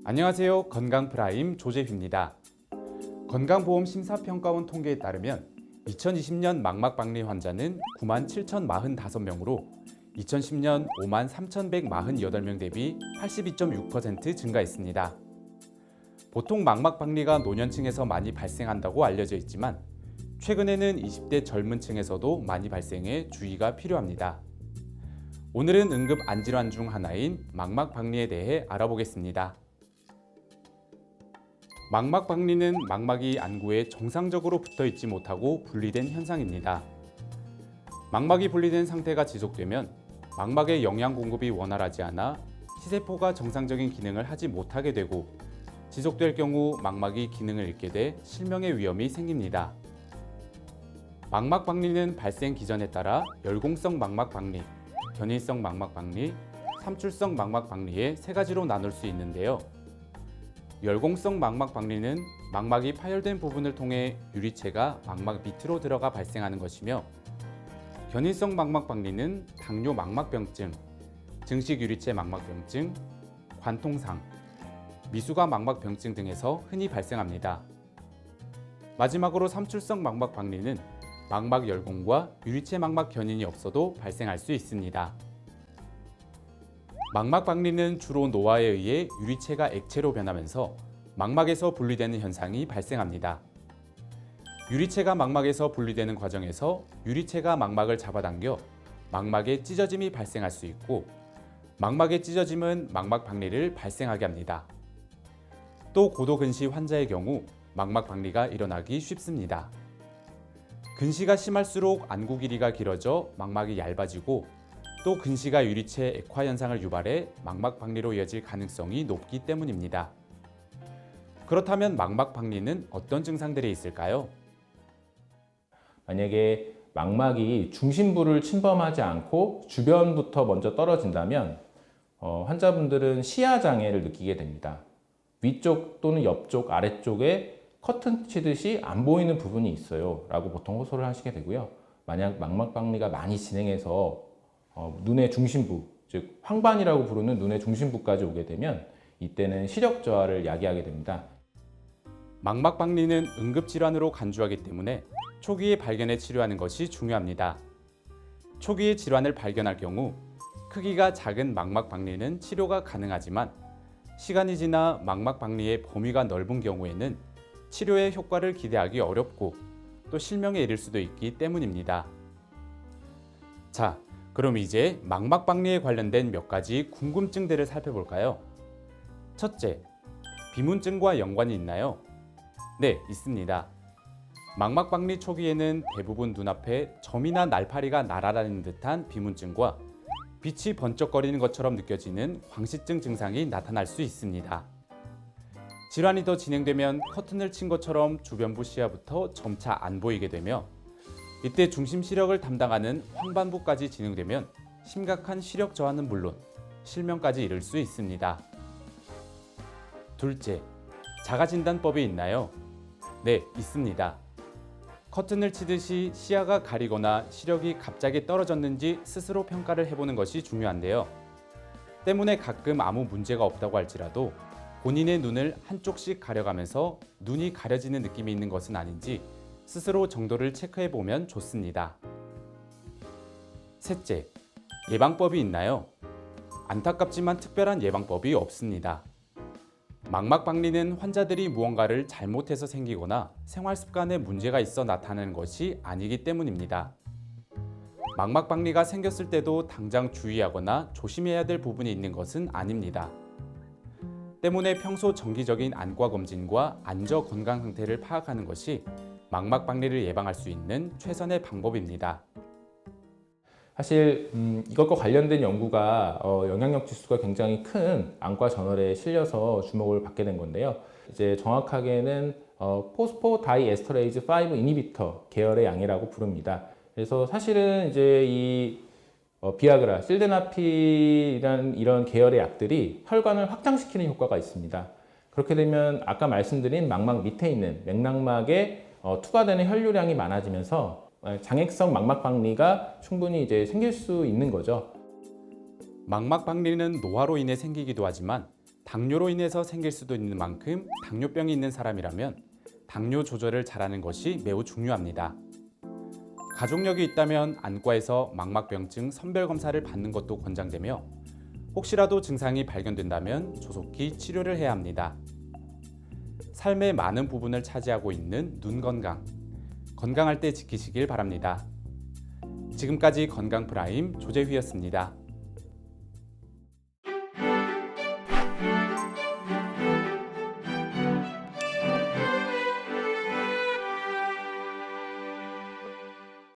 안녕하세요. 건강프라임 조재휘입니다. 건강보험 심사평가원 통계에 따르면 2020년 망막박리 환자는 97,045명으로 2010년 53,148명 대비 82.6% 증가했습니다. 보통 망막박리가 노년층에서 많이 발생한다고 알려져 있지만 최근에는 20대 젊은 층에서도 많이 발생해 주의가 필요합니다. 오늘은 응급 안질환 중 하나인 망막박리에 대해 알아보겠습니다. 망막박리는 망막이 안구에 정상적으로 붙어있지 못하고 분리된 현상입니다. 망막이 분리된 상태가 지속되면 망막의 영양 공급이 원활하지 않아 시세포가 정상적인 기능을 하지 못하게 되고 지속될 경우 망막이 기능을 잃게 돼 실명의 위험이 생깁니다. 망막박리는 발생 기전에 따라 열공성 망막박리, 견인성 망막박리, 삼출성 망막박리의 세 가지로 나눌 수 있는데요. 열공성 망막박리는 망막이 파열된 부분을 통해 유리체가 망막 밑으로 들어가 발생하는 것이며, 견인성 망막박리는 당뇨 망막병증, 증식 유리체 망막병증, 관통상, 미수가 망막병증 등에서 흔히 발생합니다. 마지막으로 삼출성 망막박리는 망막 열공과 유리체 망막 견인이 없어도 발생할 수 있습니다. 망막박리는 주로 노화에 의해 유리체가 액체로 변하면서 망막에서 분리되는 현상이 발생합니다. 유리체가 망막에서 분리되는 과정에서 유리체가 망막을 잡아당겨 망막에 찢어짐이 발생할 수 있고, 망막의 찢어짐은 망막박리를 발생하게 합니다. 또 고도근시 환자의 경우 망막박리가 일어나기 쉽습니다. 근시가 심할수록 안구 길이가 길어져 망막이 얇아지고, 또 근시가 유리체 액화 현상을 유발해 망막박리로 이어질 가능성이 높기 때문입니다. 그렇다면 망막박리는 어떤 증상들이 있을까요? 만약에 망막이 중심부를 침범하지 않고 주변부터 먼저 떨어진다면 환자분들은 시야 장애를 느끼게 됩니다. 위쪽 또는 옆쪽, 아래쪽에 커튼 치듯이 안 보이는 부분이 있어요 라고 보통 호소를 하시게 되고요. 만약 망막박리가 많이 진행해서 눈의 중심부, 즉 황반이라고 부르는 눈의 중심부까지 오게 되면 이때는 시력 저하를 야기하게 됩니다. 망막박리는 응급질환으로 간주하기 때문에 초기에 발견해 치료하는 것이 중요합니다. 초기에 질환을 발견할 경우 크기가 작은 망막박리는 치료가 가능하지만, 시간이 지나 망막박리의 범위가 넓은 경우에는 치료의 효과를 기대하기 어렵고 또 실명에 이를 수도 있기 때문입니다. 자, 그럼 이제 망막박리에 관련된 몇 가지 궁금증들을 살펴볼까요? 첫째, 비문증과 연관이 있나요? 네, 있습니다. 망막박리 초기에는 대부분 눈앞에 점이나 날파리가 날아다니는 듯한 비문증과 빛이 번쩍거리는 것처럼 느껴지는 광시증 증상이 나타날 수 있습니다. 질환이 더 진행되면 커튼을 친 것처럼 주변부 시야부터 점차 안 보이게 되며, 이때 중심 시력을 담당하는 황반부까지 진행되면 심각한 시력 저하는 물론 실명까지 이를 수 있습니다. 둘째, 자가진단법이 있나요? 네, 있습니다. 커튼을 치듯이 시야가 가리거나 시력이 갑자기 떨어졌는지 스스로 평가를 해보는 것이 중요한데요. 때문에 가끔 아무 문제가 없다고 할지라도 본인의 눈을 한쪽씩 가려가면서 눈이 가려지는 느낌이 있는 것은 아닌지 스스로 정도를 체크해보면 좋습니다. 셋째, 예방법이 있나요? 안타깝지만 특별한 예방법이 없습니다. 망막박리는 환자들이 무언가를 잘못해서 생기거나 생활습관에 문제가 있어 나타나는 것이 아니기 때문입니다. 망막박리가 생겼을 때도 당장 주의하거나 조심해야 될 부분이 있는 것은 아닙니다. 때문에 평소 정기적인 안과 검진과 안저 건강 상태를 파악하는 것이 망막박리를 예방할 수 있는 최선의 방법입니다. 사실 이것과 관련된 연구가 영향력 지수가 굉장히 큰 안과 저널에 실려서 주목을 받게 된 건데요. 이제 정확하게는 포스포다이에스터레이즈 5 이니비터 계열의 양이라고 부릅니다. 그래서 사실은 이제 이 비아그라, 실데나필이라는 이런 계열의 약들이 혈관을 확장시키는 효과가 있습니다. 그렇게 되면 아까 말씀드린 망막 밑에 있는 맥락막에 투과되는 혈류량이 많아지면서 장액성 망막박리가 충분히 이제 생길 수 있는 거죠. 망막박리는 노화로 인해 생기기도 하지만 당뇨로 인해서 생길 수도 있는 만큼 당뇨병이 있는 사람이라면 당뇨 조절을 잘하는 것이 매우 중요합니다. 가족력이 있다면 안과에서 망막병증 선별 검사를 받는 것도 권장되며 혹시라도 증상이 발견된다면 조속히 치료를 해야 합니다. 삶의 많은 부분을 차지하고 있는 눈 건강, 건강할 때 지키시길 바랍니다. 지금까지 건강 프라임 조재휘였습니다.